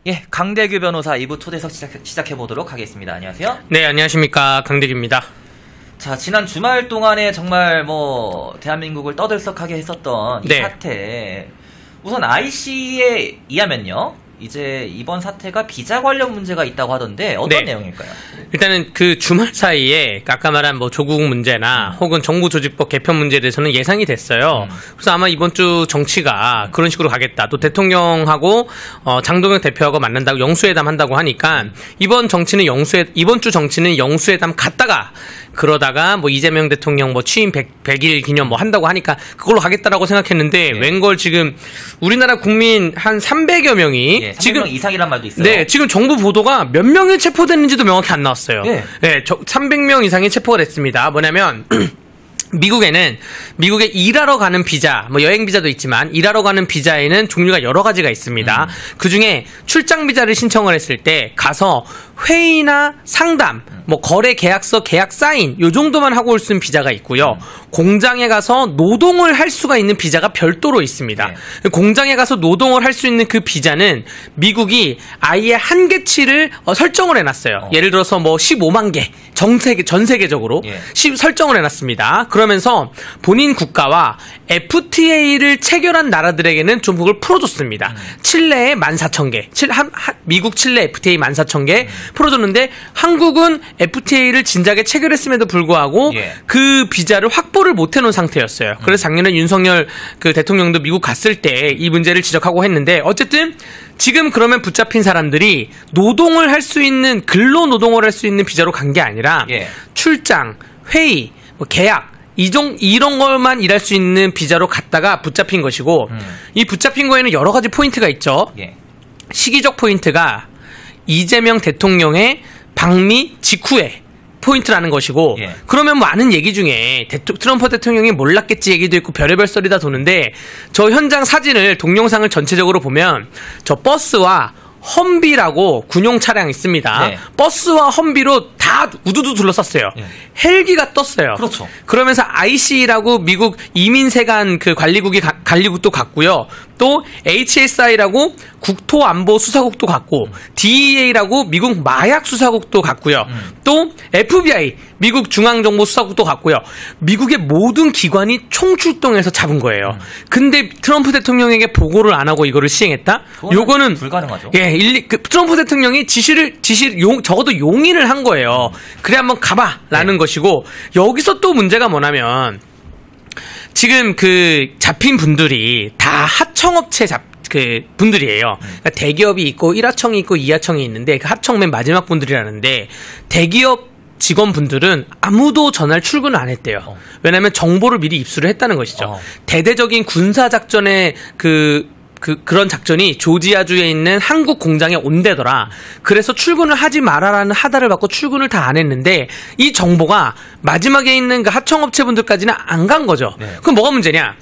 예, 강대규 변호사 2부 초대석 시작해보도록 하겠습니다. 안녕하세요. 네, 안녕하십니까. 강대규입니다. 자, 지난 주말 동안에 정말 대한민국을 떠들썩하게 했었던 이 사태. 우선 IC에 의하면요, 이제 이번 사태가 비자 관련 문제가 있다고 하던데 어떤 내용일까요? 일단은 그 주말 사이에 아까 말한 조국 문제나 혹은 정부조직법 개편 문제에 대해서는 예상이 됐어요. 그래서 아마 이번 주 정치가 그런 식으로 가겠다. 또 대통령하고 장동혁 대표하고 만난다고 영수회담 한다고 하니까 이번 주 정치는 영수회담 갔다가 그러다가 이재명 대통령 취임 100일 기념 한다고 하니까 그걸로 가겠다라고 생각했는데 웬걸 지금 우리나라 국민 한 300여 명이 300명 이상이란 말도 있어요. 네, 지금 정부 보도가 몇 명이 체포됐는지도 명확히 안 나왔어요. 네, 300명 이상이 체포가 됐습니다. 뭐냐면 미국에 일하러 가는 비자, 여행 비자도 있지만 일하러 가는 비자에는 종류가 여러 가지가 있습니다. 그 중에 출장 비자를 신청을 했을 때 가서 회의나 상담, 거래 계약서, 계약 사인, 요 정도만 하고 올 수 있는 비자가 있고요. 공장에 가서 노동을 할 수가 있는 비자가 별도로 있습니다. 공장에 가서 노동을 할 수 있는 그 비자는 미국이 아예 한계치를 설정을 해놨어요. 예를 들어서 15만 개, 전 세계적으로 설정을 해놨습니다. 그러면서 본인 국가와 FTA를 체결한 나라들에게는 좀 그걸 풀어줬습니다. 칠레에 14,000개, 미국 칠레 FTA 14,000개 풀어줬는데 한국은 FTA를 진작에 체결했음에도 불구하고 그 비자를 확보를 못 해놓은 상태였어요. 그래서 작년에 윤석열 그 대통령도 미국 갔을 때 이 문제를 지적하고 했는데 어쨌든 지금 그러면 붙잡힌 사람들이 노동을 할 수 있는 근로노동을 할 수 있는 비자로 간 게 아니라 출장, 회의, 계약 이런 것만 일할 수 있는 비자로 갔다가 붙잡힌 것이고 이 붙잡힌 거에는 여러 가지 포인트가 있죠. 시기적 포인트가 이재명 대통령의 방미 직후에 포인트라는 것이고 그러면 많은 얘기 중에 트럼프 대통령이 몰랐겠지 얘기도 있고 별의별 소리 다 도는데 저 현장 사진을 동영상을 전체적으로 보면 저 버스와 험비라고 군용 차량이 있습니다. 버스와 험비로 다 우두두 둘러쌌어요. 헬기가 떴어요. 그렇죠. 그러면서 IC라고 미국 이민세관 그 관리국도 갔고요. 또 HSI라고 국토안보수사국도 갔고 DEA라고 미국 마약수사국도 갔고요. 또 FBI 미국 중앙정보수사국도 갔고요. 미국의 모든 기관이 총출동해서 잡은 거예요. 근데 트럼프 대통령에게 보고를 안 하고 이거를 시행했다? 요거는 불가능하죠. 트럼프 대통령이 적어도 용인을 한 거예요. 그래 한번 가봐라는 것이고 여기서 또 문제가 뭐냐면 지금 그 잡힌 분들이 다 하청업체 분들이에요. 그러니까 대기업이 있고 1하청이 있고 2하청이 있는데 그 하청 맨 마지막 분들이라는데 대기업 직원분들은 아무도 전날 출근을 안 했대요. 왜냐하면 정보를 미리 입수를 했다는 것이죠. 대대적인 군사작전의 그런 작전이 조지아주에 있는 한국 공장에 온대더라. 그래서 출근을 하지 말아라는 하다를 받고 출근을 다 안 했는데 이 정보가 마지막에 있는 그 하청업체분들까지는 안 간 거죠. 그럼 뭐가 문제냐?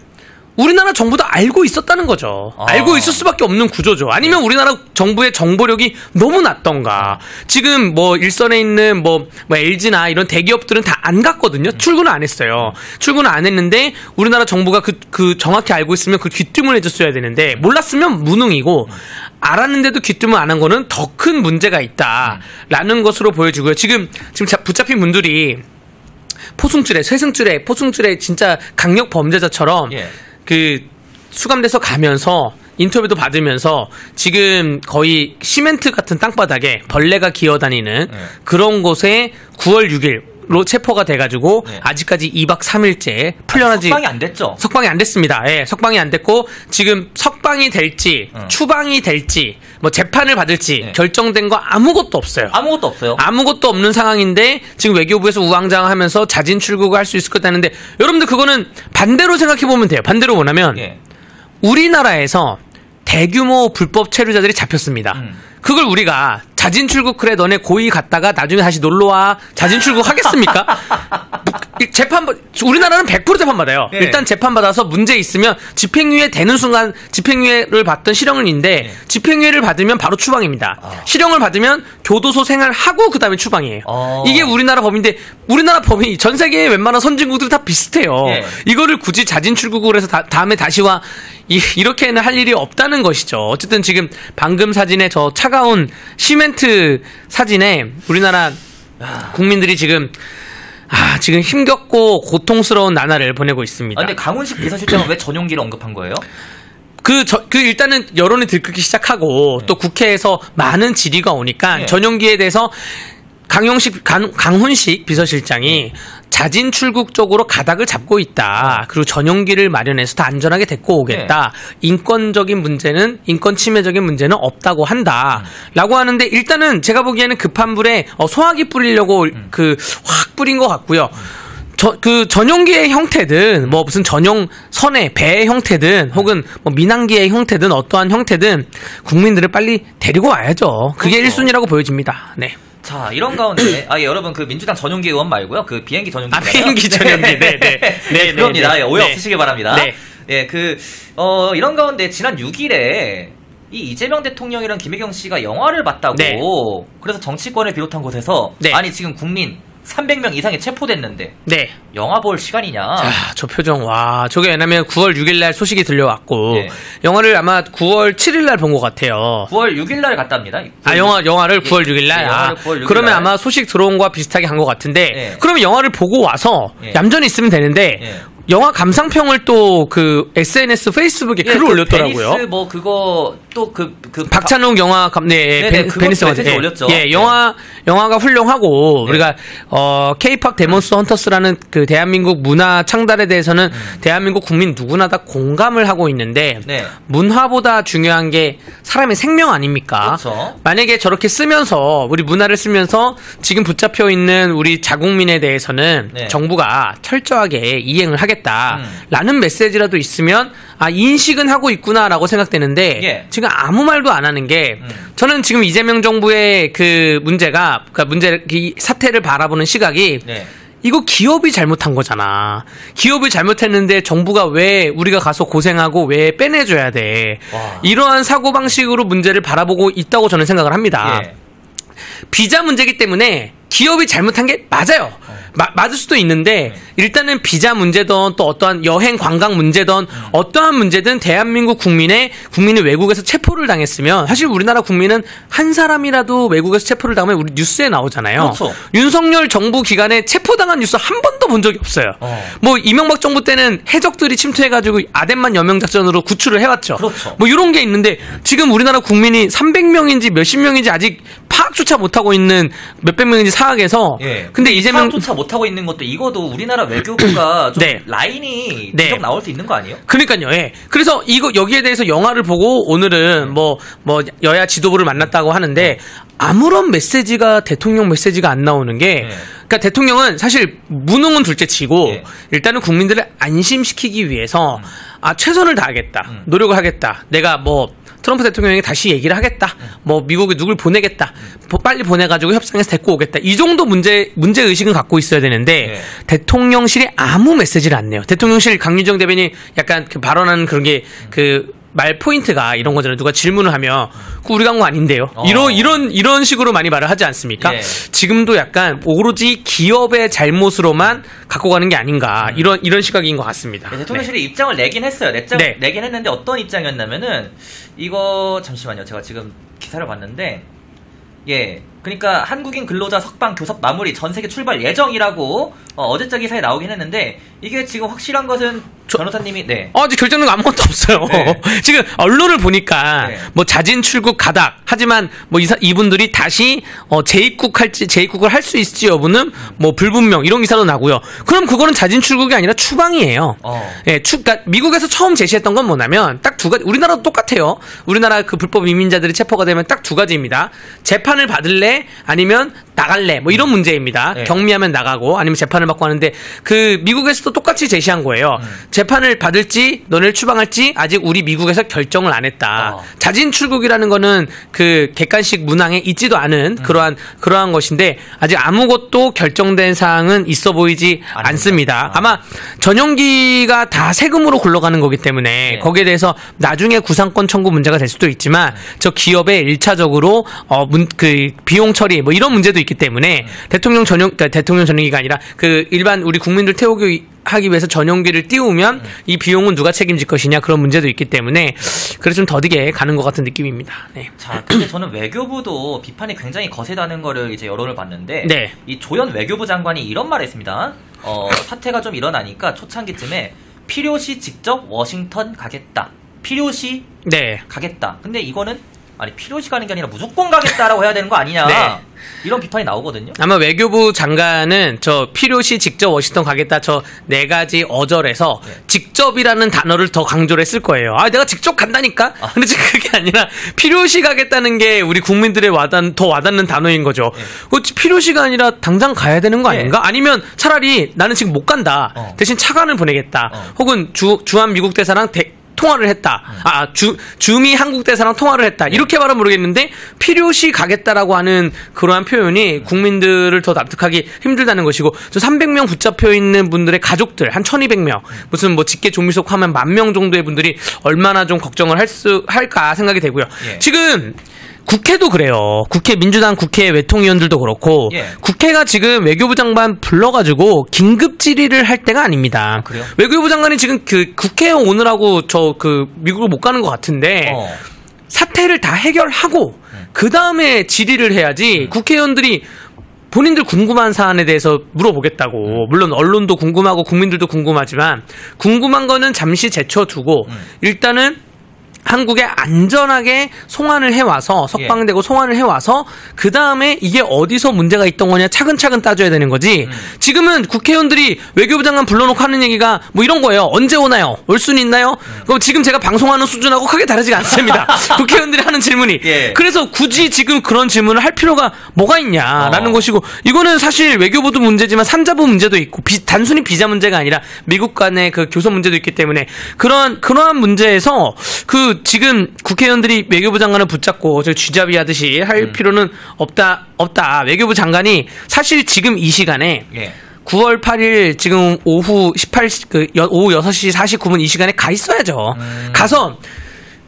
우리나라 정부도 알고 있었다는 거죠. 알고 있을 수밖에 없는 구조죠. 아니면 우리나라 정부의 정보력이 너무 낮던가. 지금 일선에 있는 LG나 이런 대기업들은 다 안 갔거든요. 출근을 안 했어요. 출근을 안 했는데 우리나라 정부가 그 정확히 알고 있으면 그 귀뜸을 해줬어야 되는데 몰랐으면 무능이고 알았는데도 귀뜸을 안 한 거는 더 큰 문제가 있다라는 것으로 보여지고요. 지금 붙잡힌 분들이 포승줄에 진짜 강력 범죄자처럼 수감돼서 가면서 인터뷰도 받으면서 지금 거의 시멘트 같은 땅바닥에 벌레가 기어다니는 그런 곳에 9월 6일로 체포가 돼가지고 아직까지 2박 3일째 풀려나지 석방이 안 됐죠? 석방이 안 됐습니다. 석방이 안 됐고 지금 석방이 될지 추방이 될지 재판을 받을지 결정된 거 아무것도 없어요. 아무것도 없는 상황인데 지금 외교부에서 우왕좌왕하면서 자진 출국을 할 수 있을 것 같다는데 여러분들 그거는 반대로 생각해 보면 돼요. 반대로 뭐냐면 우리나라에서 대규모 불법 체류자들이 잡혔습니다. 그걸 우리가 자진 출국 그래 너네 고의 갔다가 나중에 다시 놀러와 자진 출국 하겠습니까? 우리나라는 100% 재판받아요. 일단 재판받아서 문제 있으면 집행유예 되는 순간 집행유예를 받던 실형인데 집행유예를 받으면 바로 추방입니다. 실형을 받으면 교도소 생활하고 그 다음에 추방이에요. 이게 우리나라 법인데 우리나라 법이 전 세계의 웬만한 선진국들이 다 비슷해요. 이거를 굳이 자진 출국을 해서 다음에 다시 와 이렇게는 할 일이 없다는 것이죠. 어쨌든 지금 방금 사진에 저 차가 차가운 시멘트 사진에 우리나라 국민들이 지금 지금 힘겹고 고통스러운 나날을 보내고 있습니다. 근데 강훈식 비서실장은 왜 전용기를 언급한 거예요? 일단은 여론이 들끓기 시작하고 또 국회에서 많은 질의가 오니까 전용기에 대해서 강훈식 비서실장이 자진 출국 쪽으로 가닥을 잡고 있다. 그리고 전용기를 마련해서 더 안전하게 데리고 오겠다. 인권적인 문제는, 인권 침해적인 문제는 없다고 한다. 라고 하는데 일단은 제가 보기에는 급한 불에 소화기 뿌리려고 확 뿌린 것 같고요. 전용기의 형태든 뭐 무슨 전용 선의 배의 형태든 혹은 뭐 민항기의 형태든 어떠한 형태든 국민들을 빨리 데리고 와야죠. 그게 그렇죠. 1순위라고 보여집니다. 네. 자, 이런 가운데 여러분 민주당 전용기 의원 말고요. 비행기 전용기. 비행기 전용기. 네. 그럽니다. 오해 없으시길 바랍니다. 네. 이런 가운데 지난 6일에 이재명 대통령이랑 김혜경 씨가 영화를 봤다고 그래서 정치권을 비롯한 곳에서 아니 지금 국민 300명 이상이 체포됐는데 영화 볼 시간이냐. 자, 저 표정 저게 왜냐면 9월 6일날 소식이 들려왔고 영화를 아마 9월 7일날 본 것 같아요. 9월 6일날 갔답니다. 영화를 9월 6일날 9월 6일 그러면 아마 소식 들어온 거와 비슷하게 간 것 같은데 그러면 영화를 보고 와서 얌전히 있으면 되는데 영화 감상평을 또 SNS 페이스북에 글을 올렸더라고요. 베니스 그거 또 박찬욱 영화 베니스 올렸죠. 영화가 훌륭하고 우리가 K-팝 데몬스 헌터스라는 대한민국 문화 창달에 대해서는 대한민국 국민 누구나 다 공감을 하고 있는데 문화보다 중요한 게 사람의 생명 아닙니까? 그렇죠. 만약에 저렇게 쓰면서 우리 문화를 쓰면서 지금 붙잡혀 있는 우리 자국민에 대해서는 정부가 철저하게 이행을 하겠다라는 메시지라도 있으면 인식은 하고 있구나라고 생각되는데 지금 아무 말도 안 하는 게 저는 지금 이재명 정부의 이 사태를 바라보는 시각이 이거 기업이 잘못한 거잖아. 기업이 잘못했는데 정부가 왜 우리가 가서 고생하고 왜 빼내줘야 돼. 이러한 사고방식으로 문제를 바라보고 있다고 저는 생각을 합니다. 비자 문제이기 때문에 기업이 잘못한 게 맞아요. 맞을 수도 있는데 일단은 비자 문제든 또 어떠한 여행 관광 문제든 어떠한 문제든 대한민국 국민이 외국에서 체포를 당했으면 사실 우리나라 국민은 한 사람이라도 외국에서 체포를 당하면 우리 뉴스에 나오잖아요. 그렇죠. 윤석열 정부 기간에 체포당한 뉴스 한 번도 본 적이 없어요. 뭐 이명박 정부 때는 해적들이 침투해가지고 아덴만 여명 작전으로 구출을 해왔죠. 그렇죠. 뭐 이런 게 있는데 지금 우리나라 국민이 300명인지 몇십 명인지 아직 파악조차 못하고 있는 몇백 명인지 사학에서 근데 이재명 파악조차 못하고 있는 것도 이거도 우리나라 외교부가 좀 라인이 계속 나올 수 있는 거 아니에요? 그러니까요. 그래서 여기에 대해서 영화를 보고 오늘은 뭐 여야 지도부를 만났다고 하는데 아무런 메시지가 대통령 메시지가 안 나오는 게 그러니까 대통령은 사실 무능은 둘째치고 일단은 국민들을 안심시키기 위해서 최선을 다하겠다. 노력을 하겠다. 내가 트럼프 대통령이 다시 얘기를 하겠다. 미국에 누굴 보내겠다. 빨리 보내가지고 협상해서 데리고 오겠다. 이 정도 문제의식은 갖고 있어야 되는데 대통령실이 아무 메시지를 안 내요. 대통령실 강유정 대변인이 약간 발언하는 그런 게 말 포인트가 이런 거잖아요. 누가 질문을 하면 우리가 한 거 아닌데요. 이런 식으로 많이 말을 하지 않습니까? 지금도 약간 오로지 기업의 잘못으로만 갖고 가는 게 아닌가 이런 시각인 것 같습니다. 대통령실이 입장을 내긴 했어요. 내긴 했는데 어떤 입장이었냐면은 이거 잠시만요. 제가 지금 기사를 봤는데 그러니까 한국인 근로자 석방 교섭 마무리 전 세계 출발 예정이라고 어제자 기사에 나오긴 했는데 이게 지금 확실한 것은 변호사님이 아직 결정된 거 아무것도 없어요. 지금 언론을 보니까 자진 출국 가닥 하지만 이분들이 다시 재입국을 할 수 있을지 여부는 불분명 이런 기사도 나고요. 그럼 그거는 자진 출국이 아니라 추방이에요. 그러니까 미국에서 처음 제시했던 건 뭐냐면 딱 두 가지. 우리나라도 똑같아요. 우리나라 불법 이민자들이 체포가 되면 딱 두 가지입니다. 재판을 받을래 아니면 나갈래 이런 문제입니다. 경미하면 나가고 아니면 재판을 받고 하는데 미국에서도 똑같이 제시한 거예요. 재판을 받을지 너네를 추방할지 아직 우리 미국에서 결정을 안 했다. 자진 출국이라는 거는 객관식 문항에 있지도 않은 그러한 것인데 아직 아무것도 결정된 사항은 있어 보이지 않습니다. 아마 전용기가 다 세금으로 굴러가는 거기 때문에 거기에 대해서 나중에 구상권 청구 문제가 될 수도 있지만 저 기업에 1차적으로 비용 처리 이런 문제도 있기 때문에 대통령 전용기가 아니라 일반 우리 국민들 태우기 하기 위해서 전용기를 띄우면 이 비용은 누가 책임질 것이냐 그런 문제도 있기 때문에 그래서 좀 더디게 가는 것 같은 느낌입니다. 네. 자, 근데 저는 외교부도 비판이 굉장히 거세다는 거를 이제 여론을 봤는데 네. 이 조현 외교부 장관이 이런 말을 했습니다. 사태가 좀 일어나니까 초창기쯤에 필요시 직접 워싱턴 가겠다. 필요시 네. 가겠다. 근데 이거는 아니 필요시 가는 게 아니라 무조건 가겠다라고 해야 되는 거 아니냐. 네. 이런 비판이 나오거든요. 아마 외교부 장관은 저 필요시 직접 워싱턴 가겠다 저 네 가지 어절에서 네. 직접이라는 단어를 더 강조를 했을 거예요. 아 내가 직접 간다니까. 근데 지금 그게 아니라 필요시 가겠다는 게 우리 국민들의 더 와닿는 단어인 거죠. 네. 필요시가 아니라 당장 가야 되는 거 아닌가? 네. 아니면 차라리 나는 지금 못 간다. 대신 차관을 보내겠다. 혹은 주한 미국 대사랑 통화를 했다. 주미 한국 대사랑 통화를 했다. 이렇게 말은 모르겠는데 필요시 가겠다라고 하는 그러한 표현이 국민들을 더 납득하기 힘들다는 것이고 저 300명 붙잡혀 있는 분들의 가족들 한 1200명 무슨 뭐 직계 조미속 하면 10,000명 정도의 분들이 얼마나 좀 걱정을 할까 생각이 되고요. 예. 지금 국회도 그래요. 민주당 국회 외통위원들도 그렇고 예. 국회가 지금 외교부 장관 불러가지고 긴급 질의를 할 때가 아닙니다. 그래요? 외교부 장관이 지금 그 국회에 오느라고 미국을 못 가는 것 같은데 사태를 다 해결하고 그 다음에 질의를 해야지 국회의원들이 본인들 궁금한 사안에 대해서 물어보겠다고. 물론 언론도 궁금하고 국민들도 궁금하지만 궁금한 거는 잠시 제쳐두고 일단은 한국에 안전하게 송환을 해와서 석방되고 송환을 해와서 그 다음에 이게 어디서 문제가 있던 거냐 차근차근 따져야 되는 거지. 지금은 국회의원들이 외교부 장관 불러놓고 하는 얘기가 뭐 이런 거예요. 언제 오나요? 올 수는 있나요? 그럼 지금 제가 방송하는 수준하고 크게 다르지가 않습니다. 국회의원들이 하는 질문이. 그래서 굳이 지금 그런 질문을 할 필요가 뭐가 있냐라는 것이고 이거는 사실 외교부도 문제지만 산자부 문제도 있고 단순히 비자 문제가 아니라 미국 간의 그 교섭 문제도 있기 때문에 그러한 문제에서 지금 국회의원들이 외교부 장관을 붙잡고 쥐잡이 하듯이 할 필요는 없다. 외교부 장관이 사실 지금 이 시간에 9월 8일 지금 오후 6시 49분 이 시간에 가 있어야죠. 가서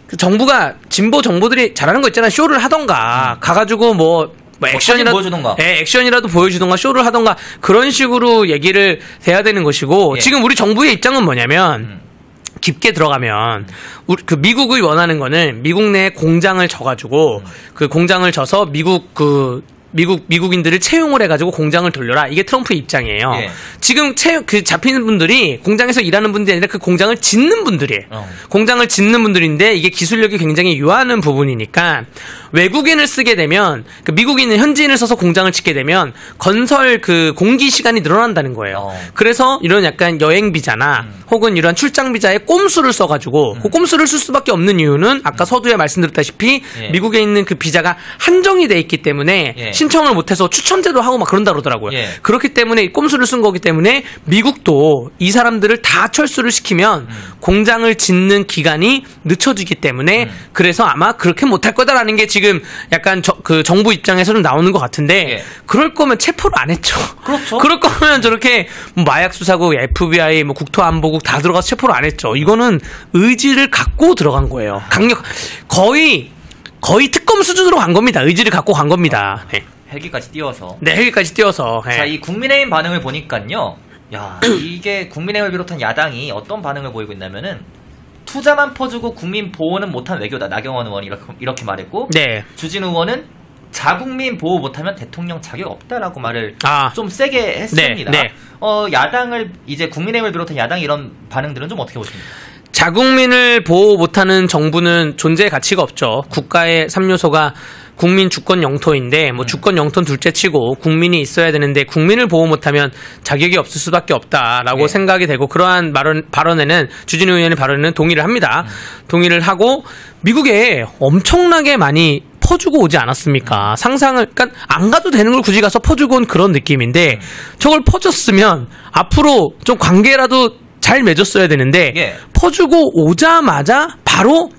그 정부가 진보 정부들이 잘하는 거 있잖아. 쇼를 하던가 가가지고 뭐 액션이라도 보여주던가 쇼를 하던가 그런 식으로 얘기를 해야 되는 것이고 지금 우리 정부의 입장은 뭐냐면 깊게 들어가면 미국이 원하는 거는 미국 내에 공장을 져가지고 그 공장을 져서 미국인들을 채용을 해가지고 공장을 돌려라. 이게 트럼프의 입장이에요. 지금 잡히는 분들이 공장에서 일하는 분들이 아니라 그 공장을 짓는 분들이에요. 공장을 짓는 분들인데 이게 기술력이 굉장히 유하는 부분이니까 외국인을 쓰게 되면 미국인은 현지인을 써서 공장을 짓게 되면 건설 공기 시간이 늘어난다는 거예요. 그래서 이런 약간 여행 비자나 혹은 이런 출장 비자에 꼼수를 써가지고 그 꼼수를 쓸 수밖에 없는 이유는 아까 서두에 말씀드렸다시피 미국에 있는 그 비자가 한정이 돼 있기 때문에 신청을 못해서 추천제도 하고 막 그런다 그러더라고요. 그렇기 때문에 꼼수를 쓴 거기 때문에 미국도 이 사람들을 다 철수를 시키면 공장을 짓는 기간이 늦춰지기 때문에 그래서 아마 그렇게 못할 거다라는 게 지금 약간 정부 입장에서는 나오는 것 같은데 그럴 거면 체포를 안 했죠. 그렇죠. 그럴 거면 저렇게 마약 수사국, FBI, 국토안보국 다 들어가서 체포를 안 했죠. 이거는 의지를 갖고 들어간 거예요. 거의 특검 수준으로 간 겁니다. 의지를 갖고 간 겁니다. 헬기까지 띄워서. 헬기까지 띄워서. 자, 이 국민의힘 반응을 보니까요. 야, 이게 국민의힘을 비롯한 야당이 어떤 반응을 보이고 있냐면은 투자만 퍼주고 국민 보호는 못한 외교다. 나경원 의원이 이렇게 말했고 주진우 의원은 자국민 보호 못하면 대통령 자격 없다라고 말을 좀 세게 했습니다. 야당을 이제 국민의힘을 비롯한 야당 이런 반응들은 좀 어떻게 보십니까? 자국민을 보호 못하는 정부는 존재의 가치가 없죠. 국가의 3요소가 국민 주권 영토인데 주권 영토는 둘째치고 국민이 있어야 되는데 국민을 보호 못하면 자격이 없을 수밖에 없다라고 생각이 되고 그러한 발언에는 주진우 의원의 발언에는 동의를 합니다. 동의를 하고 미국에 엄청나게 많이 퍼주고 오지 않았습니까? 그러니까 안 가도 되는 걸 굳이 가서 퍼주고 온 그런 느낌인데 저걸 퍼줬으면 앞으로 좀 관계라도 잘 맺었어야 되는데 퍼주고 오자마자 바로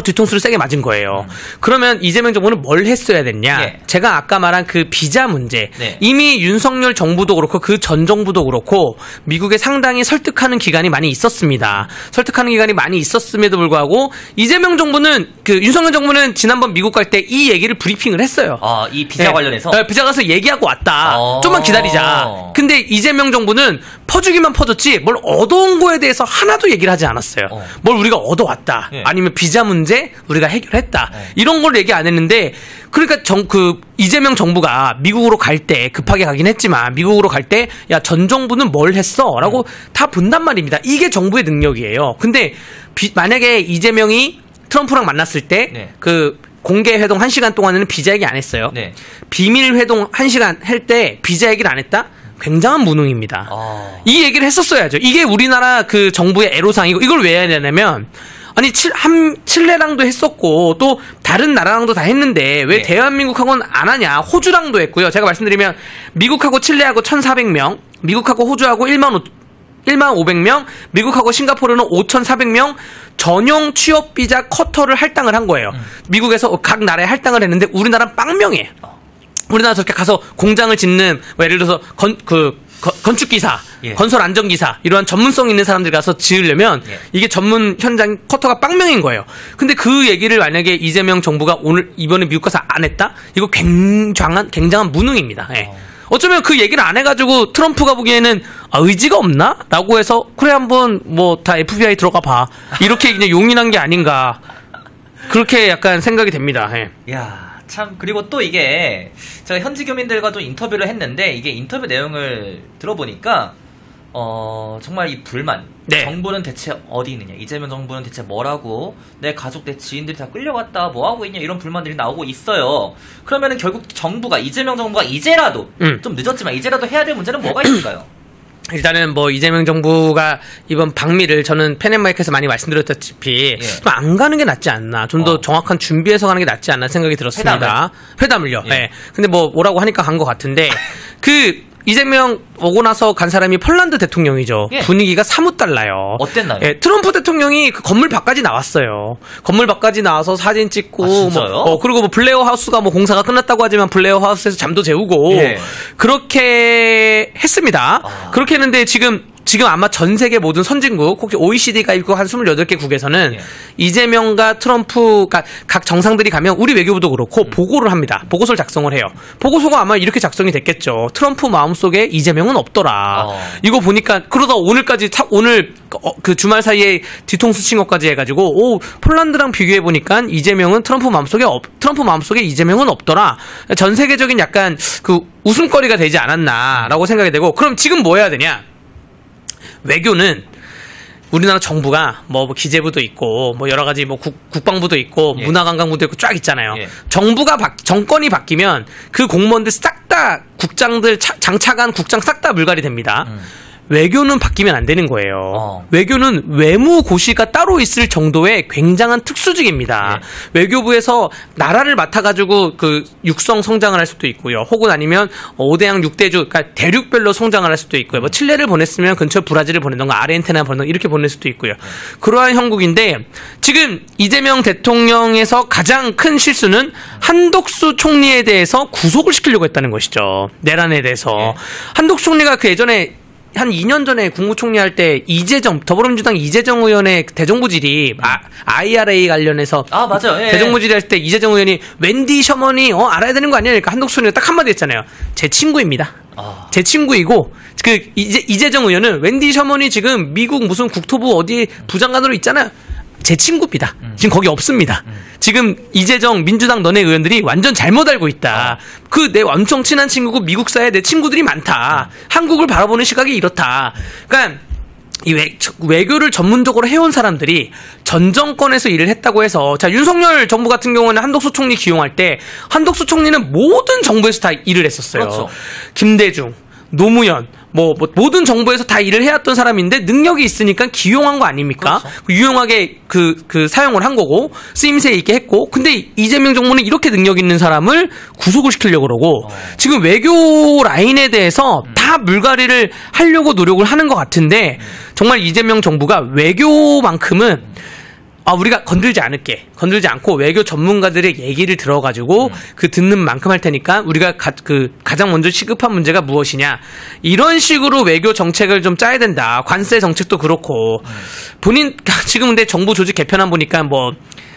뒤통수를 세게 맞은 거예요. 그러면 이재명 정부는 뭘 했어야 됐냐? 제가 아까 말한 그 비자 문제. 이미 윤석열 정부도 그렇고 그 전 정부도 그렇고 미국에 상당히 설득하는 기간이 많이 있었습니다. 설득하는 기간이 많이 있었음에도 불구하고 이재명 정부는 윤석열 정부는 지난번 미국 갈 때 이 얘기를 브리핑을 했어요. 이 비자 관련해서? 비자 가서 얘기하고 왔다. 좀만 기다리자. 근데 이재명 정부는 퍼주기만 퍼줬지 뭘 얻어온 거에 대해서 하나도 얘기를 하지 않았어요. 뭘 우리가 얻어왔다. 예. 아니면 비자 문제 우리가 해결했다. 이런 걸 얘기 안 했는데 그러니까 이재명 정부가 미국으로 갈 때 급하게 가긴 했지만 미국으로 갈 때 야, 전 정부는 뭘 했어? 라고 다 본단 말입니다. 이게 정부의 능력이에요. 근데 만약에 이재명이 트럼프랑 만났을 때 그 공개 회동 1시간 동안에는 비자 얘기 안 했어요. 네. 비밀 회동 1시간 할 때 비자 얘기를 안 했다? 굉장한 무능입니다. 이 얘기를 했었어야죠. 이게 우리나라 그 정부의 애로사항이고 이걸 왜 해야 되냐면 아니 칠레랑도 했었고 또 다른 나라랑도 다 했는데 왜 대한민국하고는 안 하냐. 호주랑도 했고요. 제가 말씀드리면 미국하고 칠레하고 1,400명, 미국하고 호주하고 1만 500명, 미국하고 싱가포르는 5,400명 전용 취업비자 커터를 할당을 한 거예요. 미국에서 각 나라에 할당을 했는데 우리나라는 빵명이에요. 우리나라 저렇게 가서 공장을 짓는 뭐 예를 들어서 건축기사, 건설 안전기사 이러한 전문성 있는 사람들이 가서 지으려면 이게 전문 현장 커터가 빵명인 거예요. 근데 그 얘기를 만약에 이재명 정부가 이번에 미국 가서 안 했다? 이거 굉장한 무능입니다. 예. 어쩌면 그 얘기를 안 해가지고 트럼프가 보기에는 의지가 없나? 라고 해서 그래 한번 뭐 다 FBI 들어가 봐 이렇게 그냥 용인한 게 아닌가 그렇게 약간 생각이 됩니다. 예. 야. 참 그리고 또 이게 제가 현지 교민들과도 인터뷰를 했는데 이게 인터뷰 내용을 들어보니까 정말 이 불만 정부는 대체 어디 있느냐 이재명 정부는 대체 뭐라고 내 가족 내 지인들이 다 끌려갔다 뭐하고 있냐 이런 불만들이 나오고 있어요. 그러면은 결국 정부가 이재명 정부가 이제라도 좀 늦었지만 이제라도 해야 될 문제는 뭐가 있을까요? 일단은 뭐 이재명 정부가 이번 방미를 저는 팬앤마이크에서 많이 말씀드렸다시피 좀 안 가는 게 낫지 않나 좀 더 정확한 준비해서 가는 게 낫지 않나 생각이 들었습니다. 회담을요. 예. 근데 뭐 뭐라고 하니까 간 것 같은데 이재명 오고 나서 간 사람이 폴란드 대통령이죠. 분위기가 사뭇 달라요. 어땠나요? 트럼프 대통령이 그 건물 밖까지 나왔어요. 건물 밖까지 나와서 사진 찍고, 진짜요? 그리고 뭐 블레어 하우스가 뭐 공사가 끝났다고 하지만 블레어 하우스에서 잠도 재우고 그렇게 했습니다. 그렇게 했는데 지금 아마 전 세계 모든 선진국, 혹시 OECD 가입국 한 28개 국에서는 이재명과 트럼프가 각 정상들이 가면 우리 외교부도 그렇고 보고를 합니다. 보고서를 작성을 해요. 보고서가 아마 이렇게 작성이 됐겠죠. 트럼프 마음속에 이재명은 없더라. 이거 보니까 그러다 오늘 그 주말 사이에 뒤통수 친 것까지 해가지고 폴란드랑 비교해 보니까 이재명은 트럼프 마음속에 이재명은 없더라. 전 세계적인 약간 그 웃음거리가 되지 않았나라고 생각이 되고 그럼 지금 뭐 해야 되냐? 외교는 우리나라 정부가 뭐 기재부도 있고 뭐 여러 가지 뭐 국방부도 있고 문화관광부도 있고 쫙 있잖아요. 정권이 바뀌면 그 공무원들 싹 다 국장들 장차관 국장 싹 다 물갈이 됩니다. 외교는 바뀌면 안 되는 거예요. 외교는 외무고시가 따로 있을 정도의 굉장한 특수직입니다. 외교부에서 나라를 맡아가지고 그 육성 성장을 할 수도 있고요. 혹은 아니면 5대양 6대주, 그러니까 대륙별로 성장을 할 수도 있고요. 뭐 칠레를 보냈으면 근처 브라질을 보내던가 아르헨티나 보내던가 이렇게 보낼 수도 있고요. 그러한 형국인데 지금 이재명 대통령에서 가장 큰 실수는 한덕수 총리에 대해서 구속을 시키려고 했다는 것이죠. 내란에 대해서. 한덕수 총리가 그 예전에 한 2년 전에 국무총리 할 때 더불어민주당 이재정 의원의 대정부질이 IRA 관련해서 맞아요. 대정부질이 할 때 이재정 의원이 웬디 셔먼이 알아야 되는 거 아니야? 그러니까 한덕수 총리가 딱 한마디 했잖아요. 제 친구입니다. 제 친구이고 이재정 의원은 웬디 셔먼이 지금 미국 무슨 국토부 어디 부장관으로 있잖아요. 제 친구입니다. 지금 거기 없습니다. 지금 이재정 민주당 너네 의원들이 완전 잘못 알고 있다. 내 엄청 친한 친구고 미국사에 내 친구들이 많다. 한국을 바라보는 시각이 이렇다. 그러니까 이 외교를 전문적으로 해온 사람들이 전 정권에서 일을 했다고 해서 윤석열 정부 같은 경우는 한덕수 총리 기용할 때 한덕수 총리는 모든 정부에서 다 일을 했었어요. 그렇죠. 김대중, 노무현 모든 정부에서 다 일을 해왔던 사람인데 능력이 있으니까 기용한 거 아닙니까? 그렇죠. 유용하게 사용을 한 거고 쓰임새 있게 했고 근데 이재명 정부는 이렇게 능력 있는 사람을 구속을 시키려고 그러고 지금 외교 라인에 대해서 다 물갈이를 하려고 노력을 하는 것 같은데 정말 이재명 정부가 외교만큼은 우리가 건들지 않고 외교 전문가들의 얘기를 들어가지고 듣는 만큼 할 테니까 우리가 가장 먼저 시급한 문제가 무엇이냐 이런 식으로 외교 정책을 좀 짜야 된다. 관세 정책도 그렇고 지금 근데 정부 조직 개편안 보니까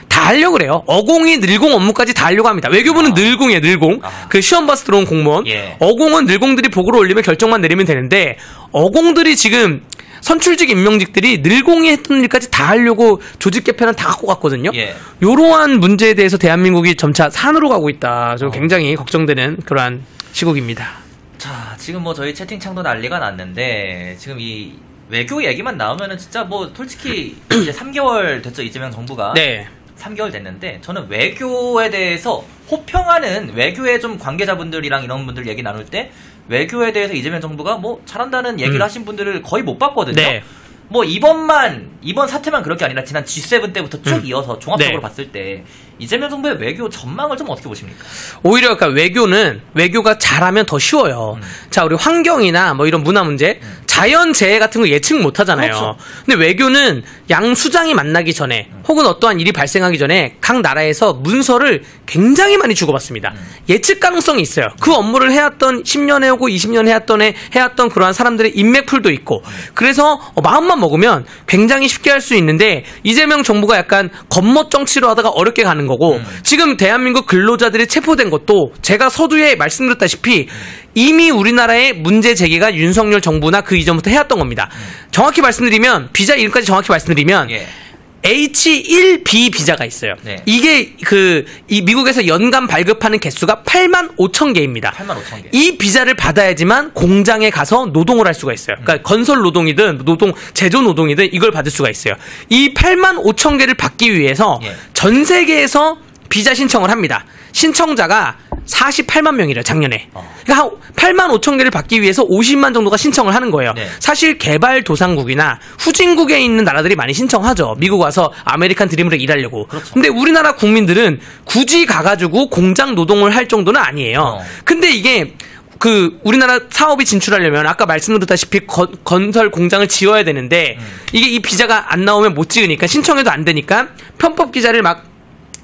다 하려고 그래요. 어공이 늘공 업무까지 다 하려고 합니다. 외교부는 늘공이에요, 늘공. 그 시험 봐서 들어온 공무원. 어공은 늘공들이 보고를 올리면 결정만 내리면 되는데 어공들이 지금 선출직 임명직들이 늘공이 했던 일까지 다 하려고 조직 개편은 다 갖고 갔거든요. 이러한 문제에 대해서 대한민국이 점차 산으로 가고 있다. 좀 굉장히 걱정되는 그러한 시국입니다. 자, 지금 뭐 저희 채팅창도 난리가 났는데 지금 이 외교 얘기만 나오면은 진짜 뭐 솔직히 이제 3개월 됐죠, 이재명 정부가. 네. 3개월 됐는데 저는 외교에 대해서 호평하는 외교의 좀 관계자분들이랑 이런 분들 얘기 나눌 때 외교에 대해서 이재명 정부가 뭐 잘한다는 얘기를 하신 분들을 거의 못 봤거든요. 네. 뭐 이번 사태만 그럴 게 아니라 지난 G7 때부터 쭉 이어서 종합적으로 봤을 때 이재명 정부의 외교 전망을 좀 어떻게 보십니까? 오히려 그러니까 외교가 잘하면 더 쉬워요. 자, 우리 환경이나 뭐 이런 문화 문제, 자연재해 같은 거 예측 못 하잖아요. 그렇죠. 근데 외교는 양수장이 만나기 전에 혹은 어떠한 일이 발생하기 전에 각 나라에서 문서를 굉장히 많이 주고받습니다. 예측 가능성이 있어요. 그 업무를 해왔던 10년 해오고 20년 해왔던 그러한 사람들의 인맥풀도 있고, 그래서 마음만 먹으면 굉장히 쉽게 할 수 있는데 이재명 정부가 약간 겉멋 정치로 하다가 어렵게 가는 거고, 지금 대한민국 근로자들이 체포된 것도 제가 서두에 말씀드렸다시피 이미 우리나라의 문제 제기가 윤석열 정부나 그 이전부터 해왔던 겁니다. 정확히 말씀드리면, 비자 이름까지 정확히 말씀드리면 H1B 비자가 있어요. 이게 이 미국에서 연간 발급하는 개수가 85,000개입니다. 85,000개. 이 비자를 받아야지만 공장에 가서 노동을 할 수가 있어요. 그러니까 건설 노동이든 제조 노동이든 이걸 받을 수가 있어요. 이 85,000개를 받기 위해서 전 세계에서 비자 신청을 합니다. 신청자가 48만 명이래요, 작년에. 그러니까 85,000개를 받기 위해서 50만 정도가 신청을 하는 거예요. 사실 개발도상국이나 후진국에 있는 나라들이 많이 신청하죠. 미국 와서 아메리칸 드림으로 일하려고. 근데 우리나라 국민들은 굳이 가가지고 공장 노동을 할 정도는 아니에요. 근데 이게 우리나라 사업이 진출하려면 아까 말씀드렸다시피 건설 공장을 지어야 되는데 이게 이 비자가 안 나오면 못 지으니까, 신청해도 안 되니까 편법 기자를 막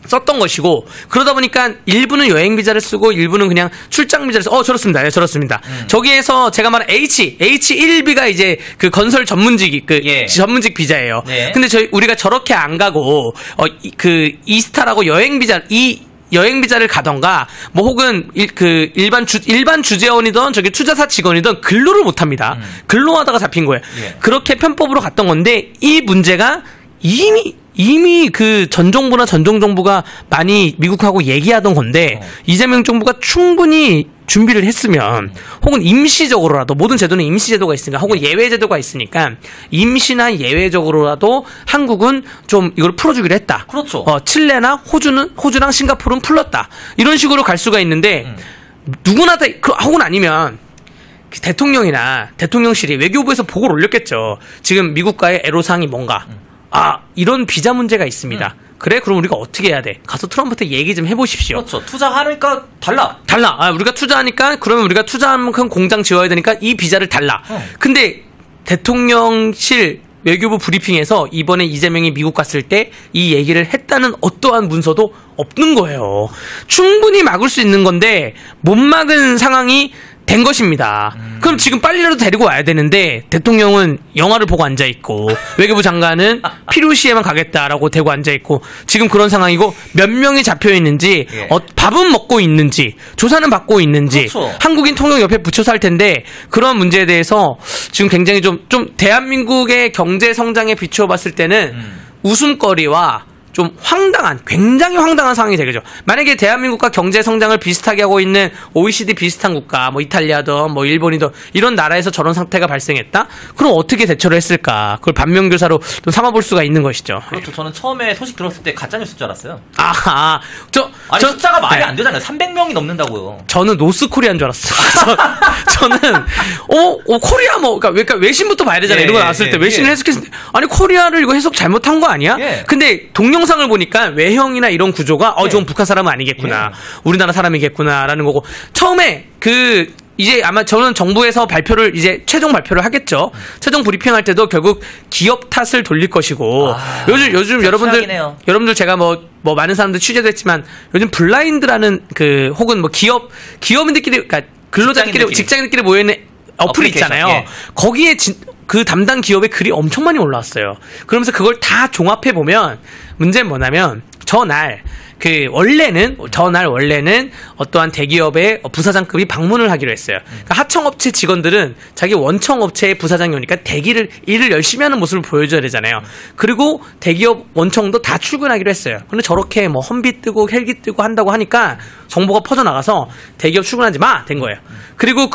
썼던 것이고, 그러다 보니까 일부는 여행 비자를 쓰고 일부는 그냥 출장 비자를 저렇습니다. 네, 저렇습니다. 저기에서 제가 말한 H1B가 이제 그 건설 전문직 전문직 비자예요. 근데 우리가 저렇게 안 가고 이스타라고 여행 비자를 가던가 뭐 혹은 일반 주재원이든 저기 투자사 직원이든 근로를 못 합니다. 근로하다가 잡힌 거예요. 그렇게 편법으로 갔던 건데, 이 문제가 이미 전 정부나 전종 정부가 많이 미국하고 얘기하던 건데, 이재명 정부가 충분히 준비를 했으면, 혹은 임시적으로라도, 모든 제도는 임시제도가 있으니까, 혹은 예외제도가 있으니까 임시나 예외적으로라도 한국은 좀 이걸 풀어주기로 했다. 그렇죠. 칠레나 호주랑 싱가포르는 풀렀다. 이런 식으로 갈 수가 있는데, 누구나 다 혹은 아니면 대통령이나 대통령실이 외교부에서 보고를 올렸겠죠. 지금 미국과의 애로사항이 뭔가. 이런 비자 문제가 있습니다. 그래? 그럼 우리가 어떻게 해야 돼? 가서 트럼프한테 얘기 좀 해보십시오. 그렇죠. 투자하니까 달라. 우리가 투자하니까, 그러면 우리가 투자한 만큼 공장 지어야 되니까 이 비자를 달라. 근데 대통령실 외교부 브리핑에서 이번에 이재명이 미국 갔을 때 이 얘기를 했다는 어떠한 문서도 없는 거예요. 충분히 막을 수 있는 건데 못 막은 상황이 된 것입니다. 그럼 지금 빨리라도 데리고 와야 되는데, 대통령은 영화를 보고 앉아있고, 외교부 장관은 필요시에만 가겠다라고 대고 앉아있고, 지금 그런 상황이고, 몇 명이 잡혀있는지, 밥은 먹고 있는지, 조사는 받고 있는지, 한국인 통역 옆에 붙여서 할 텐데, 그런 문제에 대해서 지금 굉장히 좀 대한민국의 경제 성장에 비추어 봤을 때는 웃음거리와 좀 굉장히 황당한 상황이 되겠죠. 만약에 대한민국과 경제 성장을 비슷하게 하고 있는 OECD 비슷한 국가, 뭐 이탈리아든 뭐 일본이든 이런 나라에서 저런 사태가 발생했다? 그럼 어떻게 대처를 했을까? 그걸 반면교사로 좀 삼아볼 수가 있는 것이죠. 그렇죠. 저는 처음에 소식 들었을 때 가짜뉴스인 줄 알았어요. 숫자가 말이 안 되잖아요. 300명이 넘는다고요. 저는 노스코리아인 줄 알았어요. 저는 코리아 그러니까 외신부터 봐야 되잖아요. 이런 거 나왔을 때 외신을 해석했을 때, 아니 코리아를 이거 해석 잘못한 거 아니야? 근데 동영상을 보니까 외형이나 이런 구조가 저건 북한 사람은 아니겠구나, 우리나라 사람이겠구나라는 거고, 처음에 이제 아마 저는 정부에서 최종 발표를 하겠죠. 최종 브리핑할 때도 결국 기업 탓을 돌릴 것이고, 요즘 여러분들 제가 뭐 많은 사람들 취재도 했지만, 요즘 블라인드라는 혹은 뭐 기업인들끼리, 그러니까 근로자들끼리, 직장인들끼리 모여있는 어플 있잖아요. 거기에 그 담당 기업의 글이 엄청 많이 올라왔어요. 그러면서 그걸 다 종합해 보면 문제는 뭐냐면, 전날 전날 원래는 어떠한 대기업의 부사장급이 방문을 하기로 했어요. 그러니까 하청업체 직원들은 자기 원청업체의 부사장이 오니까 일을 열심히 하는 모습을 보여줘야 되잖아요. 그리고 대기업 원청도 다 출근하기로 했어요. 근데 저렇게 뭐 험비 뜨고 헬기 뜨고 한다고 하니까 정보가 퍼져나가서 대기업 출근하지 마! 된 거예요. 그리고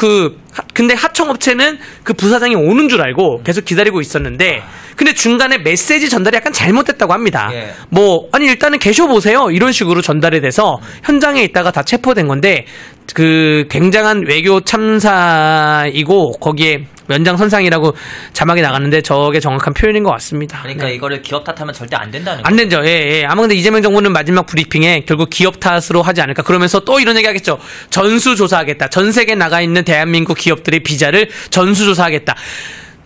근데 하청업체는 그 부사장이 오는 줄 알고 계속 기다리고 있었는데, 근데 중간에 메시지 전달이 약간 잘못됐다고 합니다. 예. 아니, 일단은 계셔보세요. 이런 식으로 전달이 돼서 현장에 있다가 다 체포된 건데, 굉장한 외교 참사이고, 거기에 연장선상이라고 자막이 나갔는데, 저게 정확한 표현인 것 같습니다. 그러니까 네. 이거를 기업 탓하면 절대 안 된다는 거예요. 안 되죠. 예. 아마 근데 이재명 정부는 마지막 브리핑에 결국 기업 탓으로 하지 않을까. 그러면서 또 이런 얘기 하겠죠. 전수조사하겠다. 전 세계에 나가 있는 대한민국 기업들의 비자를 전수조사하겠다.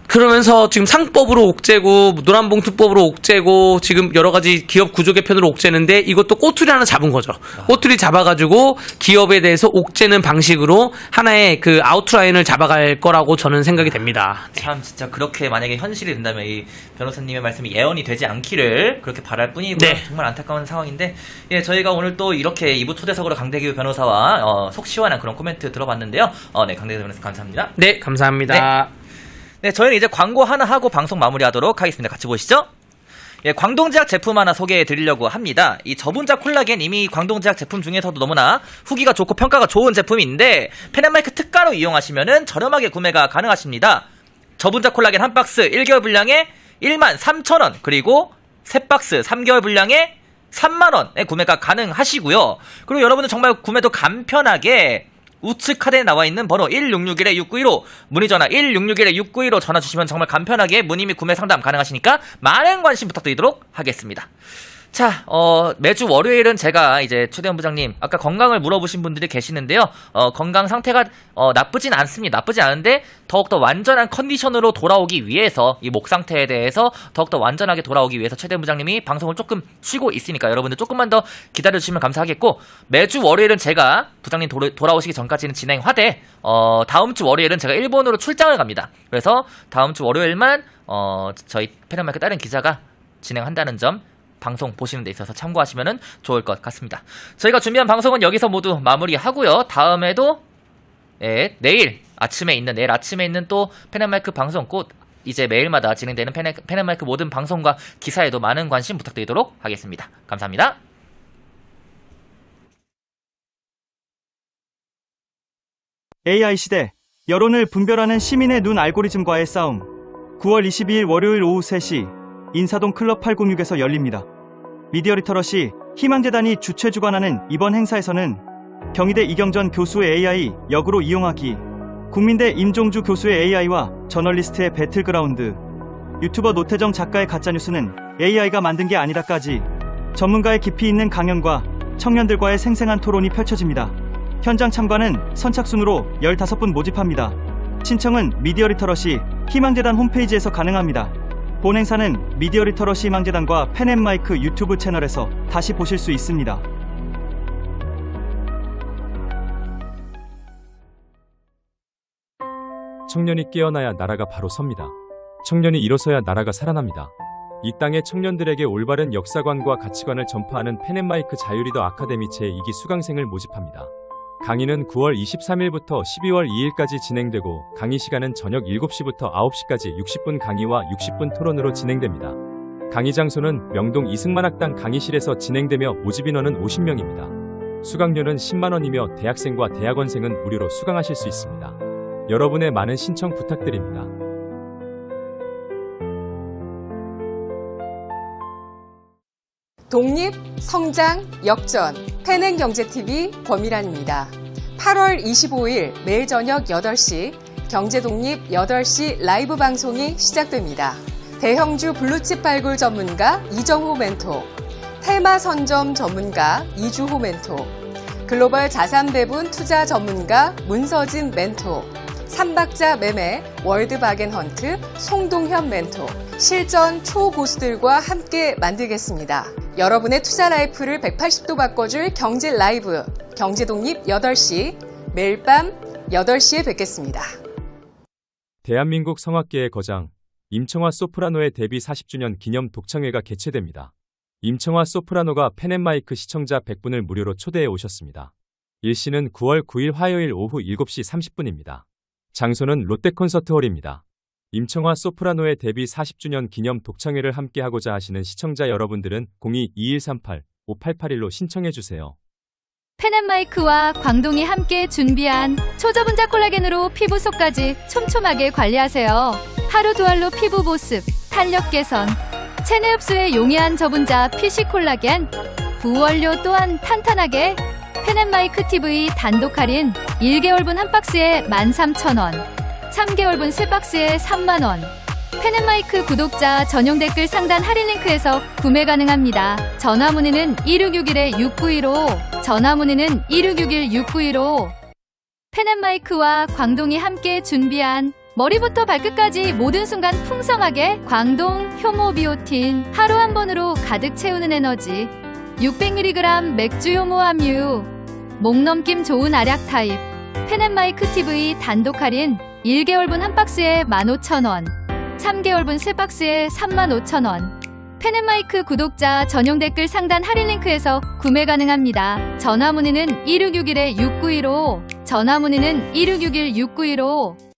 그러면서 지금 상법으로 옥죄고 노란봉투법으로 옥죄고 지금 여러 가지 기업 구조 개편으로 옥죄는데, 이것도 꼬투리 하나 잡은 거죠. 꼬투리 잡아가지고 기업에 대해서 옥죄는 방식으로 하나의 그 아웃라인을 잡아갈 거라고 저는 생각이 됩니다. 참 진짜 그렇게 만약에 현실이 된다면 이 변호사님의 말씀이 예언이 되지 않기를 그렇게 바랄 뿐이고요. 네. 정말 안타까운 상황인데, 예, 저희가 오늘 또 이렇게 2부 초대석으로 강대규 변호사와 속 시원한 그런 코멘트 들어봤는데요. 네, 강대규 변호사 감사합니다. 네, 감사합니다. 네, 저희는 이제 광고 하나 하고 방송 마무리하도록 하겠습니다. 같이 보시죠. 예, 광동제약 제품 하나 소개해 드리려고 합니다. 이 저분자 콜라겐, 이미 광동제약 제품 중에서도 너무나 후기가 좋고 평가가 좋은 제품인데, 펜앤마이크 특가로 이용하시면은 저렴하게 구매가 가능하십니다. 저분자 콜라겐 한 박스 1개월 분량에 13,000원, 그리고 3박스 3개월 분량에 3만원에 구매가 가능하시고요. 그리고 여러분들 정말 구매도 간편하게 우측 카드에 나와 있는 번호 1661-6915, 문의전화 1661-6915 전화 주시면 정말 간편하게 문의 및 구매 상담 가능하시니까 많은 관심 부탁드리도록 하겠습니다. 자, 매주 월요일은 제가 이제 최대원 부장님, 아까 건강을 물어보신 분들이 계시는데요. 건강 상태가 나쁘진 않습니다. 나쁘지 않은데 더욱더 완전한 컨디션으로 돌아오기 위해서, 이 목 상태에 대해서 더욱더 완전하게 돌아오기 위해서 최대원 부장님이 방송을 조금 쉬고 있으니까 여러분들 조금만 더 기다려주시면 감사하겠고, 매주 월요일은 제가 부장님 돌아오시기 전까지는 진행하되, 다음 주 월요일은 제가 일본으로 출장을 갑니다. 그래서 다음 주 월요일만 저희 펜앤마이크 다른 기자가 진행한다는 점 방송 보시는 데 있어서 참고하시면 좋을 것 같습니다. 저희가 준비한 방송은 여기서 모두 마무리하고요. 다음에도 내일 아침에 있는 또 펜앤마이크 방송, 곧 이제 매일마다 진행되는 펜앤마이크 모든 방송과 기사에도 많은 관심 부탁드리도록 하겠습니다. 감사합니다. AI 시대, 여론을 분별하는 시민의 눈 알고리즘과의 싸움. 9월 22일 월요일 오후 3시 인사동 클럽 806에서 열립니다. 미디어 리터러시 희망재단이 주최 주관하는 이번 행사에서는 경희대 이경전 교수의 AI 역으로 이용하기, 국민대 임종주 교수의 AI와 저널리스트의 배틀그라운드, 유튜버 노태정 작가의 가짜뉴스는 AI가 만든 게 아니다까지 전문가의 깊이 있는 강연과 청년들과의 생생한 토론이 펼쳐집니다. 현장 참관은 선착순으로 15분 모집합니다. 신청은 미디어 리터러시 희망재단 홈페이지에서 가능합니다. 본 행사는 미디어 리터러시 희망재단과 펜앤마이크 유튜브 채널에서 다시 보실 수 있습니다. 청년이 깨어나야 나라가 바로 섭니다. 청년이 일어서야 나라가 살아납니다. 이 땅의 청년들에게 올바른 역사관과 가치관을 전파하는 펜앤마이크 자유리더 아카데미 제2기 수강생을 모집합니다. 강의는 9월 23일부터 12월 2일까지 진행되고, 강의 시간은 저녁 7시부터 9시까지 60분 강의와 60분 토론으로 진행됩니다. 강의 장소는 명동 이승만학당 강의실에서 진행되며 모집 인원은 50명입니다. 수강료는 10만원이며 대학생과 대학원생은 무료로 수강하실 수 있습니다. 여러분의 많은 신청 부탁드립니다. 독립, 성장, 역전, 펜앤경제TV 범일환입니다. 8월 25일 매일 저녁 8시 경제독립 8시 라이브 방송이 시작됩니다. 대형주 블루칩 발굴 전문가 이정호 멘토, 테마 선점 전문가 이주호 멘토, 글로벌 자산 배분 투자 전문가 문서진 멘토, 삼박자 매매 월드바겐헌트 송동현 멘토, 실전 초고수들과 함께 만들겠습니다. 여러분의 투자 라이프를 180도 바꿔줄 경제 라이브, 경제독립 8시, 매일 밤 8시에 뵙겠습니다. 대한민국 성악계의 거장 임청화 소프라노의 데뷔 40주년 기념 독창회가 개최됩니다. 임청화 소프라노가 펜앤마이크 시청자 100분을 무료로 초대해 오셨습니다. 일시는 9월 9일 화요일 오후 7시 30분입니다. 장소는 롯데콘서트홀입니다. 임청화 소프라노의 데뷔 40주년 기념 독창회를 함께하고자 하시는 시청자 여러분들은 02-2138-5881로 신청해주세요. 펜앤마이크와 광동이 함께 준비한 초저분자 콜라겐으로 피부 속까지 촘촘하게 관리하세요. 하루 두 알로 피부 보습, 탄력 개선, 체내 흡수에 용이한 저분자 PC 콜라겐, 부원료 또한 탄탄하게 펜앤마이크 TV 단독 할인 1개월분 한 박스에 13,000원, 3개월분 3박스에 30,000원. 펜앤마이크 구독자 전용 댓글 상단 할인 링크에서 구매 가능합니다. 전화 문의는 1661-6915, 전화 문의는 1661-6915. 펜앤마이크와 광동이 함께 준비한 머리부터 발끝까지 모든 순간 풍성하게 광동 효모 비오틴 하루 한 번으로 가득 채우는 에너지 600mg 맥주 효모 함유 목 넘김 좋은 알약 타입 펜앤마이크 TV 단독 할인 1개월분 한 박스에 15,000원, 3개월분 3박스에 35,000원. 펜앤마이크 구독자 전용 댓글 상단 할인 링크에서 구매 가능합니다. 전화 문의는 1661-6915, 전화 문의는 1661-6915.